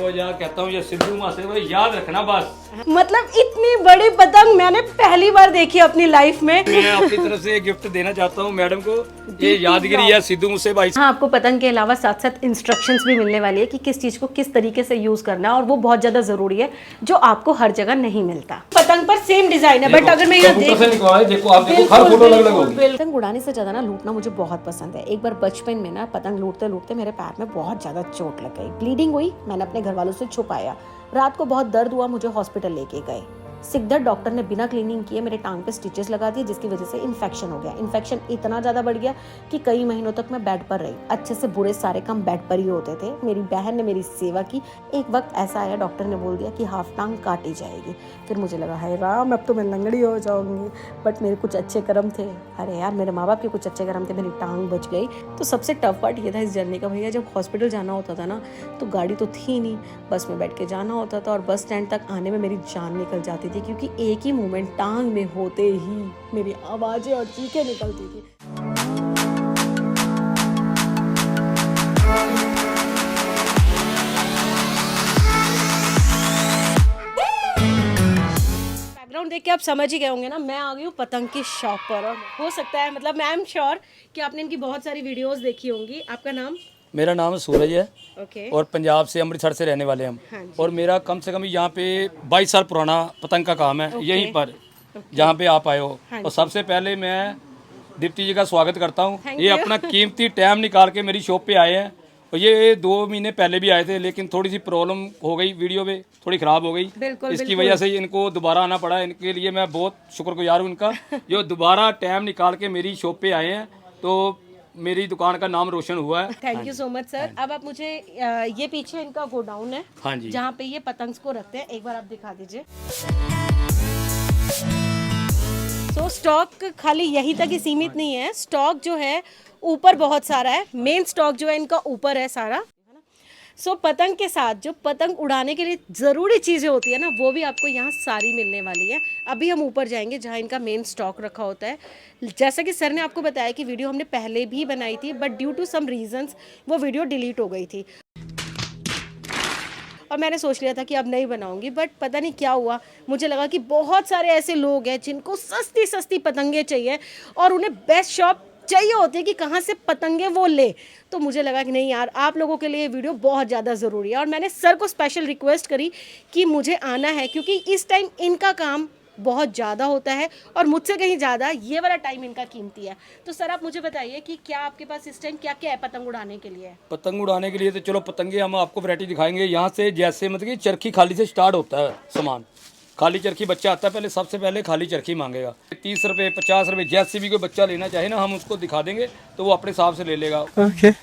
तो यहाँ कहता हूँ ये सिद्धू माँ से भाई याद रखना बस। मतलब इतनी बड़ी पतंग मैंने पहली बार देखी अपनी लाइफ में। मैं अपनी तरफ से गिफ्ट देना चाहता हूँ मैडम को, ये यादगिरी है सिद्धू मूसे भाई। हाँ, आपको पतंग के अलावा साथ साथ इंस्ट्रक्शंस भी मिलने वाली है कि किस चीज को किस तरीके से यूज करना है, और वो बहुत ज्यादा जरूरी है जो आपको हर जगह नहीं मिलता। पतंग पर सेम डिजाइन है, बट अगर मैं यहाँ पतंग उड़ाने से ज्यादा ना लूटना मुझे बहुत पसंद है। एक बार बचपन में ना पतंग लूटते लूटते मेरे पैर में बहुत ज्यादा चोट लग गई, ब्लीडिंग हुई। मैंने अपने घर वालों से छुपाया, रात को बहुत दर्द हुआ, मुझे हॉस्पिटल लेके गए। सिकदर डॉक्टर ने बिना क्लीनिंग किए मेरे टांग पे स्टिचेस लगा दिए, जिसकी वजह से इन्फेक्शन हो गया। इन्फेक्शन इतना ज़्यादा बढ़ गया कि कई महीनों तक मैं बेड पर रही। अच्छे से बुरे सारे काम बेड पर ही होते थे। मेरी बहन ने मेरी सेवा की। एक वक्त ऐसा आया, डॉक्टर ने बोल दिया कि हाफ टांग काटी जाएगी। फिर मुझे लगा हाय राम, अब तो मैं लंगड़ी हो जाऊंगी। बट मेरे कुछ अच्छे कर्म थे। अरे यार, मेरे माँ बाप के कुछ अच्छे कर्म थे, मेरी टांग बच गई। तो सबसे टफ पार्ट ये था इस जर्नी का, भैया जब हॉस्पिटल जाना होता था ना, तो गाड़ी तो थी नहीं, बस में बैठ के जाना होता था। और बस स्टैंड तक आने में मेरी जान निकल जाती थी, क्योंकि एक ही मोमेंट टांग में होते ही मेरी आवाजें और चीखें निकलती थी। बैकग्राउंड देख के आप समझ ही गए होंगे ना, मैं आ गई हूँ पतंग की शॉप पर। और हो सकता है, मतलब मैं एम श्योर कि आपने इनकी बहुत सारी वीडियोस देखी होंगी। आपका नाम? मेरा नाम सूरज है। ओके। और पंजाब से अमृतसर से रहने वाले हम। हाँ जी। और मेरा कम से कम यहाँ पे 22 साल पुराना पतंग का काम है, यहीं पर जहाँ पे आप आए हो। हाँ और सबसे पहले मैं दीप्ति जी का स्वागत करता हूँ। Thank ये you। अपना कीमती टाइम निकाल के मेरी शॉप पे आए हैं। और ये 2 महीने पहले भी आए थे, लेकिन थोड़ी सी प्रॉब्लम हो गई, वीडियो में थोड़ी ख़राब हो गई। बिल्कुल, इसकी बिल्कुल। वजह से इनको दोबारा आना पड़ा। इनके लिए मैं बहुत शुक्रगुजार हूँ इनका, जो दोबारा टाइम निकाल के मेरी शॉप पे आए हैं। तो मेरी दुकान का नाम रोशन हुआ है। Thank you so much sir. अब आप मुझे ये पीछे इनका गोडाउन है, हाँ जी। जहाँ पे ये पतंग को रखते हैं, एक बार आप दिखा दीजिए। तो स्टॉक खाली यही तक ही सीमित नहीं है, स्टॉक जो है ऊपर बहुत सारा है। मेन स्टॉक जो है इनका ऊपर है सारा। सो पतंग के साथ जो पतंग उड़ाने के लिए ज़रूरी चीज़ें होती है ना, वो भी आपको यहाँ सारी मिलने वाली है। अभी हम ऊपर जाएंगे जहाँ इनका मेन स्टॉक रखा होता है। जैसा कि सर ने आपको बताया कि वीडियो हमने पहले भी बनाई थी, but due to some reasons वो वीडियो डिलीट हो गई थी। और मैंने सोच लिया था कि अब नहीं बनाऊंगी, बट पता नहीं क्या हुआ, मुझे लगा कि बहुत सारे ऐसे लोग हैं जिनको सस्ती सस्ती पतंगे चाहिए और उन्हें बेस्ट शॉप चाहिए होती है कि कहाँ से पतंगे वो ले। तो मुझे लगा कि नहीं यार, आप लोगों के लिए वीडियो बहुत ज़्यादा ज़रूरी है। और मैंने सर को स्पेशल रिक्वेस्ट करी कि मुझे आना है, क्योंकि इस टाइम इनका काम बहुत ज़्यादा होता है और मुझसे कहीं ज़्यादा ये वाला टाइम इनका कीमती है। तो सर आप मुझे बताइए कि क्या आपके पास इस टाइम क्या क्या है पतंग उड़ाने के लिए? पतंग उड़ाने के लिए तो चलो पतंगे हम आपको वैरायटी दिखाएंगे। यहाँ से जैसे मतलब कि चरखी खाली से स्टार्ट होता है सामान। खाली चरखी बच्चा आता है, पहले सबसे पहले खाली चरखी मांगेगा। 30 रुपये 50 रुपये जैसे भी कोई बच्चा लेना चाहे ना, हम उसको दिखा देंगे तो वो अपने हिसाब से ले लेगा।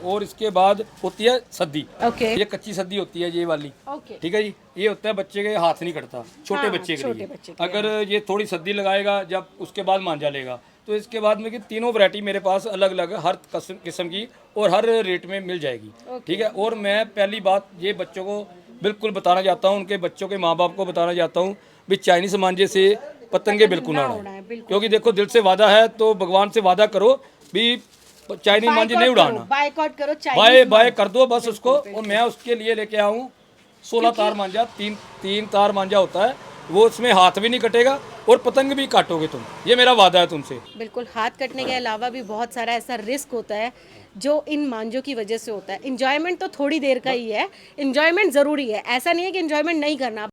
और इसके बाद होती है सद्दी। ये कच्ची सद्दी होती है, ये वाली। ठीक है जी। ये होता है बच्चे के हाथ नहीं कटता, छोटे बच्चे के लिए। अगर ये थोड़ी सद्दी लगाएगा, जब उसके बाद मांझा लेगा, तो इसके बाद में कि तीनों वैरायटी मेरे पास अलग अलग हर किस्म की और हर रेट में मिल जाएगी। ठीक है। और मैं पहली बात ये बच्चों को बिल्कुल बताना चाहता हूँ, उनके बच्चों के माँ बाप को बताना चाहता हूँ भी चाइनीज मांझे से पतंगे बिल्कुल ना उड़ाएं। क्योंकि देखो, दिल से वादा है तो भगवान से वादा करो भी चाइनीज मांझे नहीं उड़ाना। बायकॉट करो, बाय कर दो बस उसको। और मैं उसके लिए लेके आऊँ 16 तार मांझा। तीन तार मांझा होता है वो, उसमें हाथ भी नहीं कटेगा और पतंग भी काटोगे तुम, ये मेरा वादा है तुमसे। बिल्कुल। हाथ कटने के अलावा भी बहुत सारा ऐसा रिस्क होता है जो इन मांझों की वजह से होता है। एंजॉयमेंट तो थोड़ी देर का ही है, एंजॉयमेंट जरूरी है, ऐसा नहीं है कि एंजॉयमेंट नहीं करना,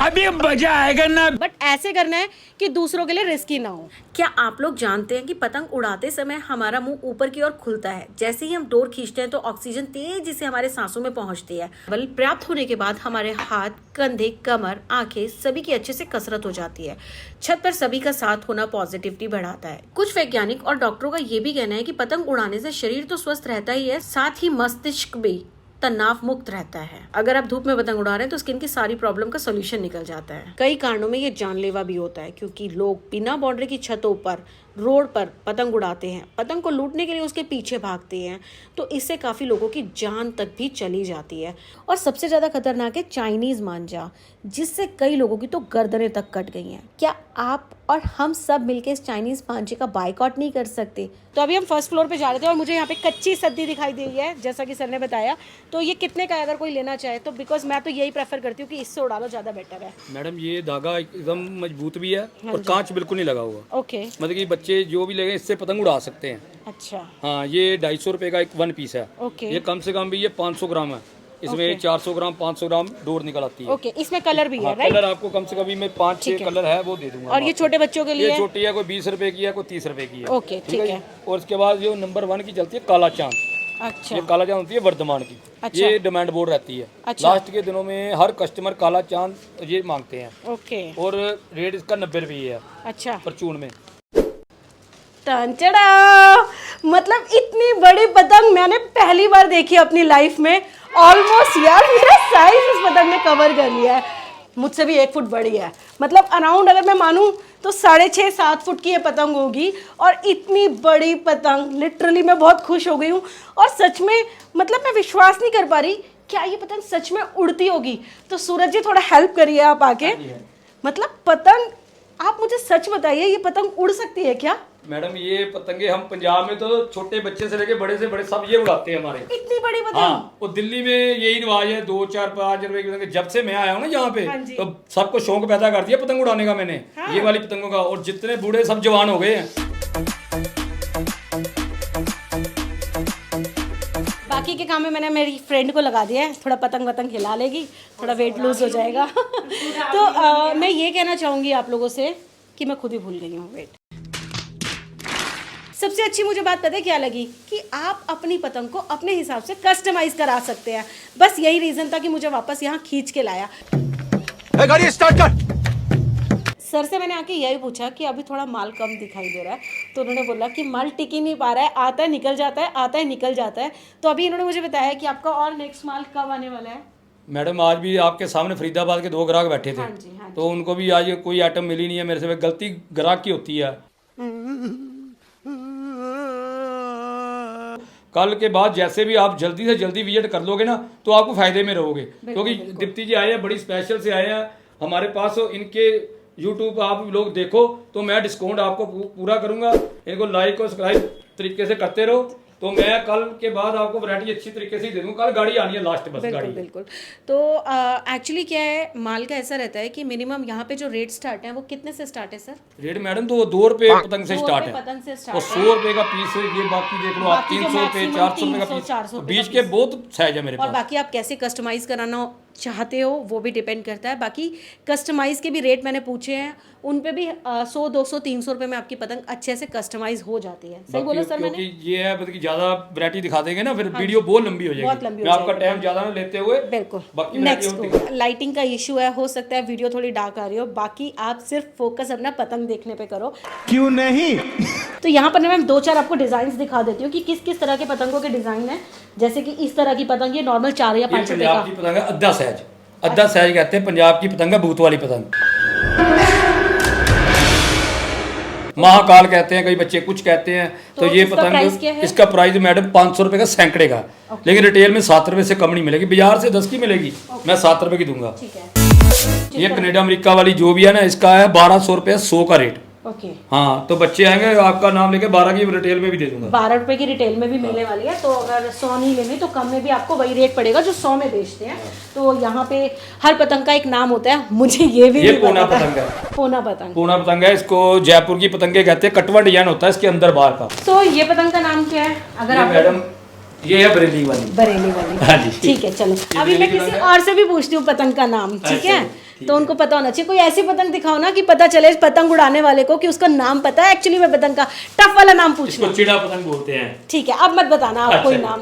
अभी मजा आएगा ना, बट ऐसे करना है कि दूसरों के लिए रिस्की ना हो। क्या आप लोग जानते हैं कि पतंग उड़ाते समय हमारा मुंह ऊपर की ओर खुलता है। जैसे ही हम डोर खींचते हैं तो ऑक्सीजन तेजी से हमारे सांसों में पहुंचती है। बल प्राप्त होने के बाद हमारे हाथ, कंधे, कमर, आंखें सभी की अच्छे से कसरत हो जाती है। छत पर सभी का साथ होना पॉजिटिविटी बढ़ाता है। कुछ वैज्ञानिक और डॉक्टरों का ये भी कहना है कि पतंग उड़ाने से शरीर तो स्वस्थ रहता ही है, साथ ही मस्तिष्क भी तनाव मुक्त रहता है। अगर आप धूप में पतंग उड़ा रहे हैं तो स्किन की सारी प्रॉब्लम का सोल्यूशन निकल जाता है। कई कारणों में ये जानलेवा भी होता है, क्योंकि लोग बिना बाउंड्री की छतों पर रोड पर पतंग उड़ाते हैं, पतंग को लूटने के लिए उसके पीछे भागते हैं, तो इससे काफ़ी लोगों की जान तक भी चली जाती है। और सबसे ज़्यादा खतरनाक है चाइनीज़ मांझा, जिससे कई लोगों की तो गर्दनें तक कट गई हैं। क्या आप और हम सब मिलके इस चाइनीज़ मांझे का बाइकआउट नहीं कर सकते? तो अभी हम फर्स्ट फ्लोर पे जा रहे थे और मुझे यहाँ पे कच्ची सद्दी दिखाई दे रही है, जैसा कि सर ने बताया। तो ये कितने का है अगर कोई लेना चाहे तो? बिकॉज मैं तो यही प्रेफर करती हूँ कि इससे उड़ा लो, ज़्यादा बेटर है। मैडम ये धागा एकदम मजबूत भी है और कांच बिल्कुल नहीं लगा हुआ। ओके, मतलब कि बच्चे जो भी लेंगे इससे पतंग उड़ा सकते हैं। अच्छा, हाँ, ये 250 रुपये का एक वन पीस है। ओके, ये कम से कम भी ये 500 ग्राम है। इसमें 400 ग्राम 500 ग्राम डोर निकल आती है। ओके। इसमें कलर भी है, हाँ, राइट? कलर आपको कम से कम भी मैं 5-6 कलर है वो दे दूंगा। और ये छोटे बच्चों के लिए? ये छोटी है, कोई 20 रुपए की है, कोई 30 रुपए की है। ओके, ठीक है। और उसके बाद जो नंबर 1 की चलती है काला चांद। अच्छा, ये काला चांद होती है वर्धमान की। अच्छा। ये डिमांड बोर्ड रहती है। अच्छा। लास्ट के दिनों में हर कस्टमर काला चांद ये मांगते हैं। ओके, और रेट इसका 90 रुपये है अच्छा। परचून में। टंचड़ा, मतलब इतनी बड़ी पतंग मैंने पहली बार देखी अपनी लाइफ में। ऑलमोस्ट यार मेरा साइज इस पतंग ने कवर कर लिया है। मुझसे भी 1 फुट बड़ी है, मतलब अराउंड अगर मैं मानूं तो 6.5-7 फुट की ये पतंग होगी। और इतनी बड़ी पतंग, लिटरली मैं बहुत खुश हो गई हूँ। और सच में मतलब मैं विश्वास नहीं कर पा रही, क्या ये पतंग सच में उड़ती होगी? तो सूरज जी थोड़ा हेल्प करिए आप आके। मतलब पतंग, आप मुझे सच बताइए, ये पतंग उड़ सकती है क्या? मैडम ये पतंगे हम पंजाब में तो छोटे बच्चे से लेके बड़े से बड़े सब ये उड़ाते हैं हमारे। इतनी बड़ी पतंग? हाँ, और दिल्ली में यही रिवाज है। 2, 4, 5 रुपए की पतंग। जब से मैं आया हूँ ना यहाँ पे, हाँ जी। तो सबको शौक पैदा कर दिया पतंग उड़ाने का मैंने। हाँ। ये वाली पतंगों का। और जितने बूढ़े सब जवान हो गए हैं। बाकी के काम में मैंने मेरी फ्रेंड को लगा दिया है, थोड़ा पतंग वतंग हिला लेगी, थोड़ा वेट लूज हो जाएगा। तो मैं ये कहना चाहूँगी आप लोगों से कि मैं खुद ही भूल गई हूँ वेट। सबसे अच्छी मुझे बात पता है क्या लगी? कि आप अपनी पतंग को अपने हिसाब से कस्टमाइज करा सकते हैं। बस यही रीज़न था कि मुझे वापस यहाँ खींच के लाया। गाड़ी स्टार्ट कर। सर से मैंने आके यही पूछा कि अभी थोड़ा माल कम दिखाई दे रहा है, तो उन्होंने बोला कि माल टिक ही नहीं पा रहा है, आता है निकल जाता है, आता है निकल जाता है। तो अभी इन्होंने मुझे बताया कि आपका और नेक्स्ट माल कब आने वाला है? मैडम आज भी आपके सामने फरीदाबाद के 2 ग्राहक बैठे थे। हाँ जी, हाँ जी। तो उनको भी आज कोई आइटम मिली नहीं है मेरे से। गलती ग्राहक की होती है। कल के बाद जैसे भी आप जल्दी से जल्दी विजिट कर लोगे ना, तो आपको फायदे में रहोगे। क्योंकि दीप्ति जी आए हैं, बड़ी स्पेशल से आए हैं हमारे पास। इनके यूट्यूब आप लोग देखो तो मैं डिस्काउंट आपको पूरा करूंगा। इनको लाइक और सब्सक्राइब तरीके से करते रहो, तो मैं कल के बाद आपको वैरायटी अच्छी तरीके से ही दे दूंगा। कल गाड़ी आनी है लास्ट, बस गाड़ी। बिल्कुल। तो एक्चुअली क्या है, माल का ऐसा रहता है कि मिनिमम यहाँ पे जो रेट स्टार्ट है वो कितने से स्टार्ट है सर? रेट मैडम तो 2 रुपए पतंग से स्टार्ट है। पतंग से और स्टार्ट 100 रुपए का पीस है ये। बाकी देख लो आप, बाकी जो 300 रुपए, maximum 400 रुपए का 300, 400 पीस। बीच के बहुत साइज है मेरे और पास। बाकी आप कैसे कस्टमाइज कराना चाहते हो वो भी डिपेंड करता है। बाकी कस्टमाइज के भी रेट मैंने पूछे हैं, उन पे भी 100, 200, 300 रुपए में आपकी पतंग अच्छे से कस्टमाइज हो जाती है। सही बोलो सर मैंने? क्योंकि ये है मतलब कि ज्यादा वैरायटी दिखा देंगे ना, फिर वीडियो बहुत लंबी हो बहुत जाएगी। लंबी मैं हो आपका टाइम ज्यादा ना लेते हुए बिल्कुल। बाकी नेक्स्ट, लाइटिंग का इशू है, हो सकता है वीडियो थोड़ी डार्क आ रही हो। बाकी आप सिर्फ फोकस अपना पतंग देखने पे करो। क्यों नहीं? तो यहाँ पर मैं 2-4 आपको डिजाइन दिखा देती हूँ कि किस किस तरह के पतंगों के डिजाइन है। जैसे कि इस तरह की पतंग ये नॉर्मल 4 या 5 रुपए पंजाब का। की पतंग है अद्धा सहज। अद्धा सहज कहते हैं पंजाब की पतंग है, भूत वाली पतंग। महाकाल कहते हैं कई बच्चे, कुछ कहते हैं। तो ये इसका प्राइस क्या पतंग, है? इसका प्राइस मैडम 500 रुपए का सैकड़े का। लेकिन रिटेल में 7 रुपए से कम नहीं मिलेगी। बाजार से 10 की मिलेगी, मैं 7 रुपए की दूंगा। ठीक है। ये कनाडा अमेरिका वाली जो भी है ना, इसका है 1200 रुपए 100 का रेट। ओके। हाँ, तो बच्चे आएंगे आपका नाम लेके 12 की रिटेल में भी दे दूंगा। 12 रुपए की रिटेल में भी मिलने वाली है। तो अगर 100 नहीं लेनी तो कम में भी आपको वही रेट पड़ेगा जो 100 में बेचते हैं। तो यहाँ पे हर पतंग का एक नाम होता है, मुझे ये भी ये नहीं पूना पता था। पतंग है। पूना पतंग। पूना पतंग है, इसको जयपुर की पतंगे कहते हैं। कटवा डिजाइन होता है इसके अंदर बाहर का। तो ये पतंग का नाम क्या है अगर ये आप? मैडम ये है बरेली वाली। बरेली वाली। हाँ जी। ठीक है, चलो ये अभी मैं बरेली किसी पतंग और से भी पूछती हूँ पतंग का नाम, ठीक अच्छा, है? ठीक तो उनको पता होना चाहिए। कोई ऐसी पतंग दिखाओ ना कि पता चले पतंग उड़ाने वाले को कि उसका नाम पता है। एक्चुअली मैं पतंग का टफ वाला नाम पूछना। इसको चिड़ा पतंग बोलते हैं। ठीक है, अब मत बताना आप कोई अच्छा। नाम,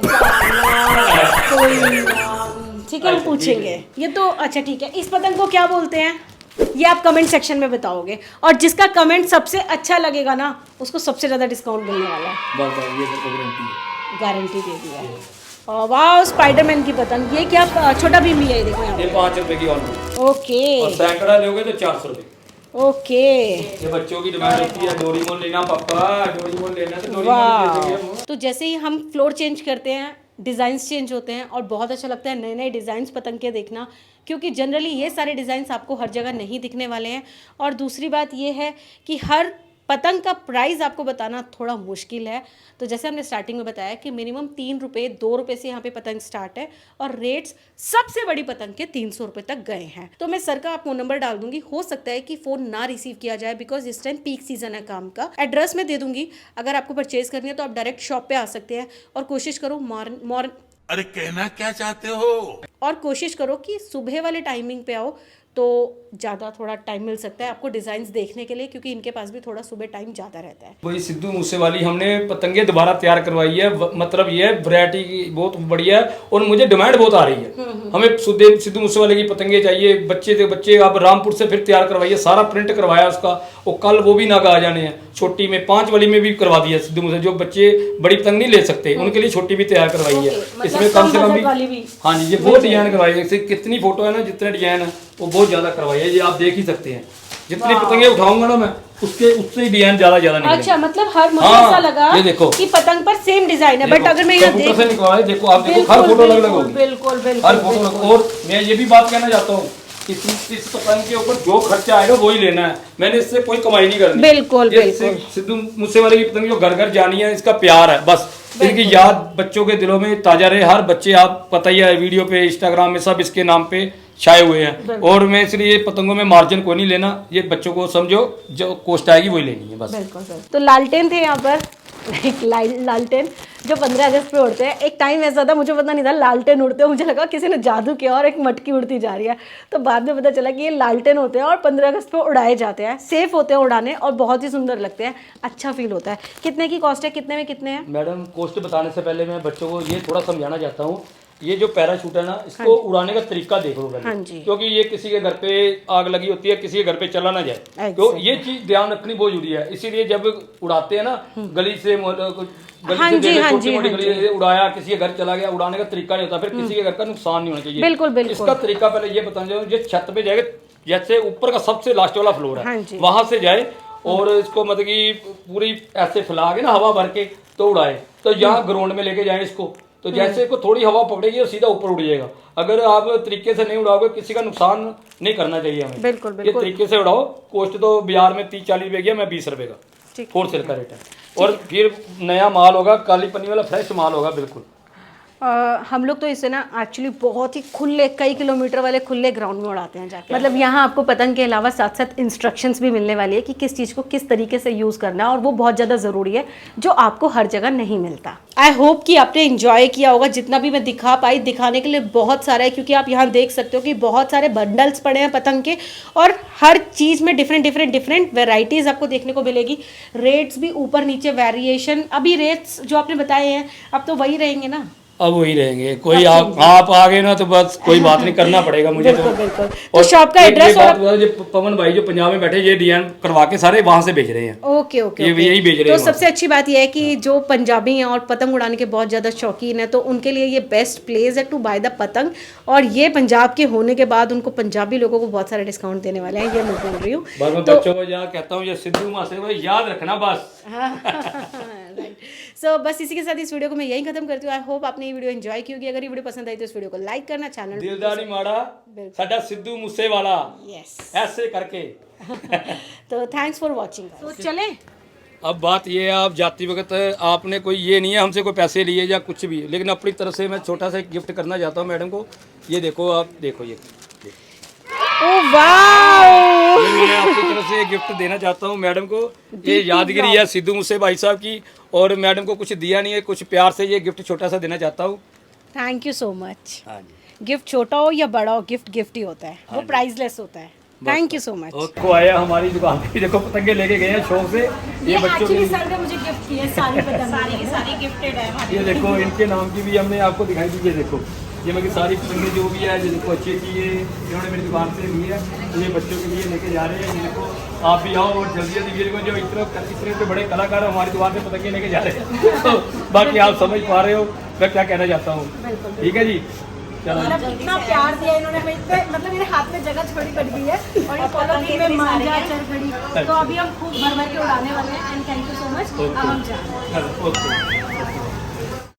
कोई नाम, ठीक है हम अच्छा, पूछेंगे। ये तो अच्छा ठीक है। इस पतंग को क्या बोलते हैं ये आप कमेंट सेक्शन में बताओगे, और जिसका कमेंट सबसे अच्छा लगेगा ना उसको सबसे ज्यादा डिस्काउंट मिलने वाला है। बस ये तो गारंटी है। गारंटी दे दिया है। और वाह, स्पाइडरमैन की पतंग। ये क्या छोटा भीम भी है, देखो यहाँ ये पे। 5 रुपए की ऑलमोस्ट। ओके और सैकड़ा लोगे तो 400 रुपए। ओके। ये बच्चों की डिमांड होती है, डोरेमोन लेना पापा, डोरेमोन लेना, तो डोरेमोन ले देंगे हम। तो जैसे ही हम फ्लोर चेंज करते हैं, डिज़ाइंस चेंज होते हैं और बहुत अच्छा लगता है नए नए डिज़ाइंस पतंग के देखना, क्योंकि जनरली ये सारे डिज़ाइंस आपको हर जगह नहीं दिखने वाले हैं। और दूसरी बात ये है कि हर पतंग का प्राइस आपको बताना थोड़ा मुश्किल है। तो जैसे हमने स्टार्टिंग में बताया कि मिनिमम 3 रुपये 2 रुपये से यहाँ पे पतंग स्टार्ट है और रेट्स सबसे बड़ी पतंग के 300 रुपये तक गए हैं। तो मैं सर का फ़ोन नंबर डाल दूंगी, हो सकता है कि फ़ोन ना रिसीव किया जाए बिकॉज इस टाइम पीक सीजन है काम का। एड्रेस मैं दे दूंगी, अगर आपको परचेज करनी है तो आप डायरेक्ट शॉप पे आ सकते हैं। और कोशिश करो अरे कहना क्या चाहते हो? और कोशिश करो कि सुबह वाले टाइमिंग पे आओ तो ज़्यादा थोड़ा टाइम मिल सकता है आपको डिज़ाइंस देखने के लिए, क्योंकि इनके पास भी थोड़ा सुबह टाइम ज़्यादा रहता है। वही सिद्धू मूसेवाली हमने पतंगे दोबारा तैयार करवाई है, मतलब ये वैरायटी की बहुत बढ़िया है और मुझे डिमांड बहुत आ रही है। हमें सिद्धू मूसेवाले की पतंगे चाहिए, बच्चे अब रामपुर से फिर तैयार करवाइए, सारा प्रिंट करवाया उसका, और कल वो भी नागा आ जाने हैं। छोटी में 5 वाली में भी करवा दिया सिद्धू मूसे, जो बच्चे बड़ी पतंग नहीं ले सकते उनके लिए छोटी भी तैयार करवाई है। इसमें कम से कम भी हाँ जी, ये बहुत डिजाइन करवाई है, कितनी फोटो है ना, जितने डिजाइन है वो बहुत ज्यादा करवाई है, ये आप देख ही सकते हैं। जितनी पतंगे उठाऊंगा ना मैं उससे ही डिजाइन ज्यादा निकलेंगे। अच्छा, मतलब हर मुझे ऐसा लगा ये देखो कि पतंग पर सेम डिजाइन है, बट अगर मैं यहाँ कंप्यूटर से निकलवाए, देखो आप देखो हर फोटो अलग अलग होगी, बिल्कुल हर फोटो। और मैं ये भी बात कहना चाहता हूँ कि इस पतंग के ऊपर जो खर्चा आएगा वही लेना है, मैंने इससे कोई कमाई नहीं करनी। बिल्कुल बिल्कुल। सिद्धू मूसेवाले की पतंग जो घर घर जानी है, इसका प्यार है बस, इनकी याद बच्चों के दिलों में ताजा रहे। हर बच्चे, आप पता ही है, वीडियो पे इंस्टाग्राम में सब इसके नाम पे छाए हुए हैं, और मैं इसलिए पतंगों में मार्जिन कोई नहीं लेना, ये बच्चों को समझो जो कॉस्ट आएगी वही लेनी है बस। बिल्कुल। तो लालटेन थे यहाँ पर, लालटेन जो 15 अगस्त पे उड़ते हैं। एक टाइम ऐसा था, मुझे पता नहीं था लालटेन उड़ते हैं, मुझे लगा किसी ने जादू किया और एक मटकी उड़ती जा रही है। तो बाद में पता चला कि ये लालटेन होते हैं और 15 अगस्त पे उड़ाए जाते हैं। सेफ होते हैं उड़ाने और बहुत ही सुंदर लगते हैं, अच्छा फील होता है। कितने की कॉस्ट है, कितने में कितने हैं? मैडम कॉस्ट बताने से पहले मैं बच्चों को ये थोड़ा समझाना चाहता हूँ, ये जो पैराशूट है ना, इसको उड़ाने का तरीका देख लो पहले, क्योंकि ये किसी के घर पे आग लगी होती है, किसी के घर पे चला ना जाए, तो ये चीज ध्यान रखनी बहुत जरूरी है। इसीलिए जब उड़ाते हैं ना, गली से छोटी मोटी गली से उड़ाया, किसी के घर चला गया, उड़ाने का तरीका नहीं होता, फिर किसी के घर का नुकसान नहीं होना चाहिए। बिल्कुल। इसका तरीका पहले ये बताना चाहिए, ये छत पे जाएगा, जैसे ऊपर का सबसे लास्ट वाला फ्लोर है, वहां से जाए और इसको मतलब की पूरी ऐसे फैला के ना हवा भर के तो उड़ाए। तो यहाँ ग्राउंड में लेके जाए इसको, तो जैसे को थोड़ी हवा पकड़ेगी और सीधा ऊपर उड़ जाएगा। अगर आप तरीके से नहीं उड़ाओगे, किसी का नुकसान नहीं करना चाहिए हमें। बिल्कुल। ये तरीके से उड़ाओ। कॉस्ट तो बाजार में 30-40 रुपए की है, मैं 20 रुपए का होलसेल का रेट है। और फिर नया माल होगा, काली पन्नी वाला फ्रेश माल होगा बिल्कुल। हम लोग तो इसे ना एक्चुअली बहुत ही खुले, कई किलोमीटर वाले खुले ग्राउंड में उड़ाते हैं जाके। मतलब यहाँ आपको पतंग के अलावा साथ साथ इंस्ट्रक्शंस भी मिलने वाली है कि किस चीज़ को किस तरीके से यूज़ करना है, और वो बहुत ज़्यादा ज़रूरी है, जो आपको हर जगह नहीं मिलता। आई होप कि आपने इंजॉय किया होगा। जितना भी मैं दिखा पाई, दिखाने के लिए बहुत सारा है, क्योंकि आप यहाँ देख सकते हो कि बहुत सारे बंडल्स पड़े हैं पतंग के, और हर चीज़ में डिफरेंट वेराइटीज़ आपको देखने को मिलेगी। रेट्स भी ऊपर नीचे वेरिएशन, अभी रेट्स जो आपने बताए हैं अब तो वही रहेंगे ना, अब वही रहेंगे। कोई आप आ गए ना तो बस कोई बात नहीं, करना पड़ेगा मुझे। बिल्कुल। तो शॉप का एड्रेस और जो पवन भाई जो पंजाब में बैठे, ये डिजाइन करवा के सारे वहां से भेज रहे हैं। ओके। ये यही भेज रहे हैं। तो सबसे अच्छी बात यह है कि जो पंजाबी हैं और पतंग उड़ाने के बहुत ज़्यादा शौकीन है, तो उनके लिए ये बेस्ट प्लेस है टू बाय द पतंग। और ये पंजाब के होने के बाद उनको पंजाबी लोगों को बहुत सारे डिस्काउंट देने वाले हैं, ये मैं बोल रही हूँ। बच्चों को याद कहता हूँ, ये सिद्धू मासे को याद रखना बस। सो बस इसी के साथ इस वीडियो को मैं यही खत्म करती हूँ। आई होप आपने ये वीडियो एंजॉय की होगी। अगर ये वीडियो पसंद आई तो इस वीडियो को लाइक करना, चैनल दिलदारी माड़ा साडा सिद्धू मूसेवाला, यस ऐसे करके। तो थैंक्स फॉर वॉचिंग। तो चले, अब बात ये है, आप जाती वक्त आपने कोई ये नहीं है हमसे कोई पैसे लिए या कुछ भी, लेकिन अपनी तरफ से मैं छोटा सा गिफ्ट करना चाहता हूँ मैडम को। ये देखो, आप देखो, ये ओह वाओ, मैं आपकी तरफ से गिफ्ट देना चाहता हूँ मैडम को। ये यादगिरी है सिद्धू मूसे भाई साहब की, और मैडम को कुछ दिया नहीं है, कुछ प्यार से ये गिफ्ट छोटा सा देना चाहता हूँ। Thank you so much. हाँ जी, गिफ्ट छोटा हो या बड़ा हो, गिफ्ट गिफ्ट ही होता है, वो प्राइसलेस होता है। Thank you so much. को आया हमारी दुकान पे, देखो पतंगे लेके गए हैं शौक से। ये बच्चों के सर ने मुझे गिफ्ट किया, सारी पतंग सारी गिफ्टेड है। ये देखो, इनके नाम की भी हमने आपको दिखाई दी। ये देखो, ये मेरी सारी पतंगे जो भी है, ये देखो अच्छी अच्छी, ये इन्होंने मेरी दुकान से ली है, ये बच्चों के लिए लेके जा रहे हैं। ये देखो, आप भी आओ और जल्दी जल्दी, ये जो इतने बड़े कलाकार हमारी दुकान से पतंगे लेके जा रहे हैं। तो बाकी आप समझ पा रहे हो मैं क्या कहना चाहता हूँ। ठीक है जी, मतलब इतना प्यार दिया इन्होंने हमें, इतने मतलब मेरे हाथ में जगह छोड़ी पड़ गई है और ये पॉलिथीन में मांझा चरखड़ी, तो अभी हम खूब भर भर के उड़ाने वाले हैं। And thank you so much. अब हम जा रहे हैं।